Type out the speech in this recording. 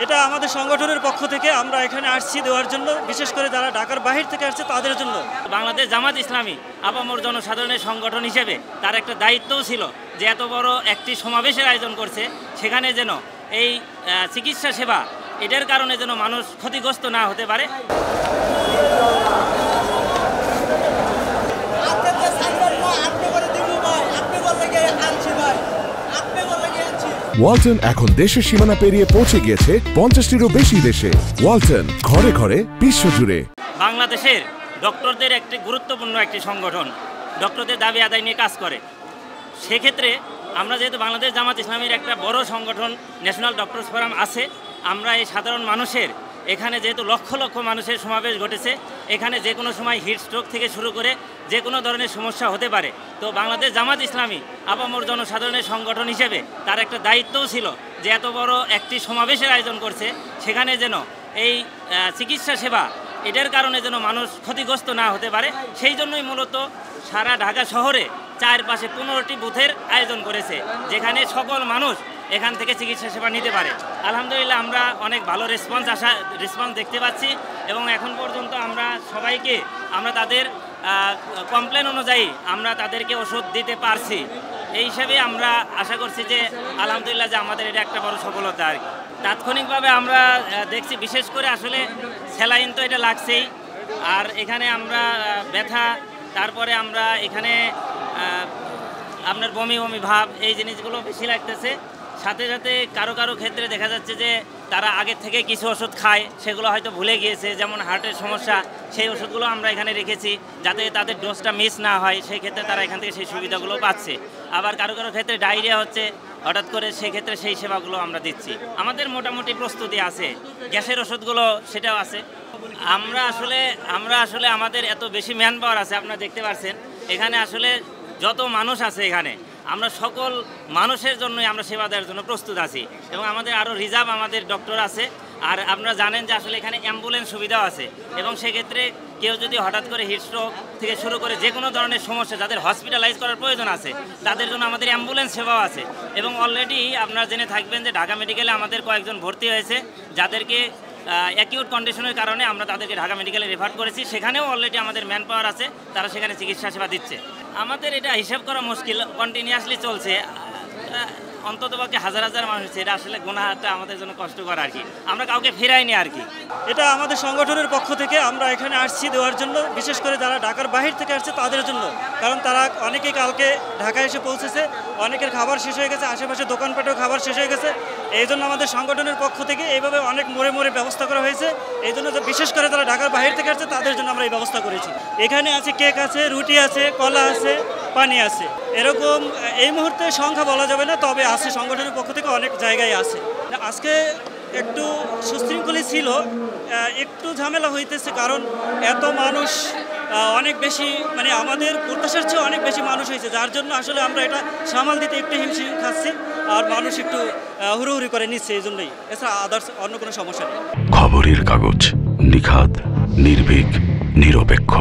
এটা আমাদের সংগঠনের পক্ষ থেকে আমরা এখানে আসছি দেওয়ার জন্য, বিশেষ করে যারা ঢাকার বাহির থেকে আসছে তাদের জন্য। বাংলাদেশ জামাত ইসলামী আপামর জনসাধারণের সংগঠন হিসেবে তার একটা দায়িত্বও ছিল যে এত বড় একটি সমাবেশের আয়োজন করছে, সেখানে যেন এই চিকিৎসা সেবা এটার কারণে যেন মানুষ ক্ষতিগ্রস্ত না হতে পারে। ওয়ালটন এখন দেশের সীমানা পেরিয়ে পৌঁছে গিয়েছে 50টিরও বেশি দেশে। ওয়ালটন, ঘরে ঘরে বিশ্বজুড়ে। বাংলাদেশের ডক্টরদের একটি গুরুত্বপূর্ণ একটি সংগঠন, ডক্টরদের দাবি আদায় নিয়ে কাজ করে। সেক্ষেত্রে আমরা যেহেতু বাংলাদেশ জামাত ইসলামীর একটা বড় সংগঠন ন্যাশনাল ডক্টরস ফোরাম আছে, আমরা এই সাধারণ মানুষের এখানে যেহেতু লক্ষ লক্ষ মানুষের সমাবেশ ঘটেছে, এখানে যে কোনো সময় হিট স্ট্রোক থেকে শুরু করে যে কোনো ধরনের সমস্যা হতে পারে। তো বাংলাদেশ জামাত ইসলামী আপামর জনসাধারণের সংগঠন হিসেবে তার একটা দায়িত্বও ছিল যে এত বড় একটি সমাবেশের আয়োজন করছে, সেখানে যেন এই চিকিৎসা সেবা এটার কারণে যেন মানুষ ক্ষতিগ্রস্ত না হতে পারে। সেই জন্যই মূলত সারা ঢাকা শহরে চারপাশে 15টি বুথের আয়োজন করেছে, যেখানে সকল মানুষ এখান থেকে চিকিৎসা সেবা নিতে পারে। আলহামদুলিল্লাহ আমরা অনেক ভালো রেসপন্স দেখতে পাচ্ছি এবং এখন পর্যন্ত আমরা সবাইকে তাদের কমপ্লেন অনুযায়ী আমরা তাদেরকে ওষুধ দিতে পারছি। এই হিসাবে আমরা আশা করছি যে আলহামদুলিল্লাহ যে আমাদের এটা একটা বড় সফলতা আর কি। তাৎক্ষণিকভাবে আমরা দেখছি বিশেষ করে আসলে স্যালাইন তো এটা লাগছেই, আর এখানে আমরা ব্যথা, তারপরে আমরা এখানে আপনার বমি বমি ভাব এই জিনিসগুলো বেশি লাগতেছে। সাথে সাথে কারো কারো ক্ষেত্রে দেখা যাচ্ছে যে তারা আগে থেকে কিছু ওষুধ খায়, সেগুলো হয়তো ভুলে গিয়েছে, যেমন হার্টের সমস্যা, সেই ওষুধগুলো আমরা এখানে রেখেছি যাতে তাদের ডোজটা মিস না হয়, সেই ক্ষেত্রে তারা এখান থেকে সেই সুবিধাগুলো পাচ্ছে। আবার কারো কারো ক্ষেত্রে ডায়রিয়া হচ্ছে হঠাৎ করে, সেক্ষেত্রে সেই সেবাগুলো আমরা দিচ্ছি। আমাদের মোটামুটি প্রস্তুতি আছে, গ্যাসের ওষুধগুলো সেটাও আছে। আমরা আসলে আমাদের এত বেশি ম্যান পাওয়ার আছে, আপনারা দেখতে পাচ্ছেন এখানে আসলে যত মানুষ আছে এখানে আমরা সকল মানুষের জন্যই আমরা সেবা দেওয়ার জন্য প্রস্তুত আছি এবং আমাদের আরও রিজার্ভ আমাদের ডক্টর আছে। আর আপনারা জানেন যে আসলে এখানে অ্যাম্বুলেন্স সুবিধাও আছে এবং সেক্ষেত্রে কেউ যদি হঠাৎ করে হিট স্ট্রোক থেকে শুরু করে যে কোনো ধরনের সমস্যা যাদের হসপিটালাইজ করার প্রয়োজন আছে তাদের জন্য আমাদের অ্যাম্বুলেন্স সেবাও আছে। এবং অলরেডি আপনারা জেনে থাকবেন যে ঢাকা মেডিকেলে আমাদের কয়েকজন ভর্তি হয়েছে, যাদেরকে অ্যাকিউট কন্ডিশনের কারণে আমরা তাদেরকে ঢাকা মেডিকেলে রেফার করেছি। সেখানেও অলরেডি আমাদের ম্যান পাওয়ার আছে, তারা সেখানে চিকিৎসা সেবা দিচ্ছে। আমাদের এটা হিসাব করা মুশকিল, কন্টিনিউয়াসলি চলছে, অন্ততপক্ষে হাজার হাজার মানুষ হচ্ছে। এটা আসলে গুনাহটা আমাদের জন্য কষ্টকর আর কি, আমরা কাউকে ফেরাইনি আর কি। এটা আমাদের সংগঠনের পক্ষ থেকে আমরা এখানে আসছি দেওয়ার জন্য, বিশেষ করে যারা ঢাকার বাহির থেকে আসছে তাদের জন্য। কারণ তারা অনেকেই কালকে ঢাকায় এসে পৌঁছেছে, অনেকের খাবার শেষ হয়ে গেছে, আশেপাশে দোকানপাটেও খাবার শেষ হয়ে গেছে। এই জন্য আমাদের সংগঠনের পক্ষ থেকে এইভাবে অনেক মোড়ে মোড়ে ব্যবস্থা করা হয়েছে। এই জন্য বিশেষ করে যারা ঢাকার বাহির থেকে আসছে তাদের জন্য আমরা এই ব্যবস্থা করেছি। এখানে আছে কেক আছে, রুটি আছে, কলা আছে, পানি আছে। এরকম এই মুহূর্তে সংখ্যা বলা যাবে না, তবে আছে সংগঠনের পক্ষ থেকে অনেক জায়গায় আছে। আজকে একটু সুশৃঙ্খলই ছিল, একটু ঝামেলা হইতেছে কারণ এত মানুষ অনেক বেশি, মানে আমাদের প্রত্যাশার চেয়ে অনেক বেশি মানুষ হয়েছে, যার জন্য আসলে আমরা এটা সামাল দিতে একটু হিমশিম খাচ্ছি আর মানুষ একটু হুড়োহুড়ি করে নিচ্ছে, এই জন্যই। এছাড়া আদার্স অন্য কোনো সমস্যা নেই। খবরের কাগজ, নিখাত, নির্ভীক, নিরপেক্ষ।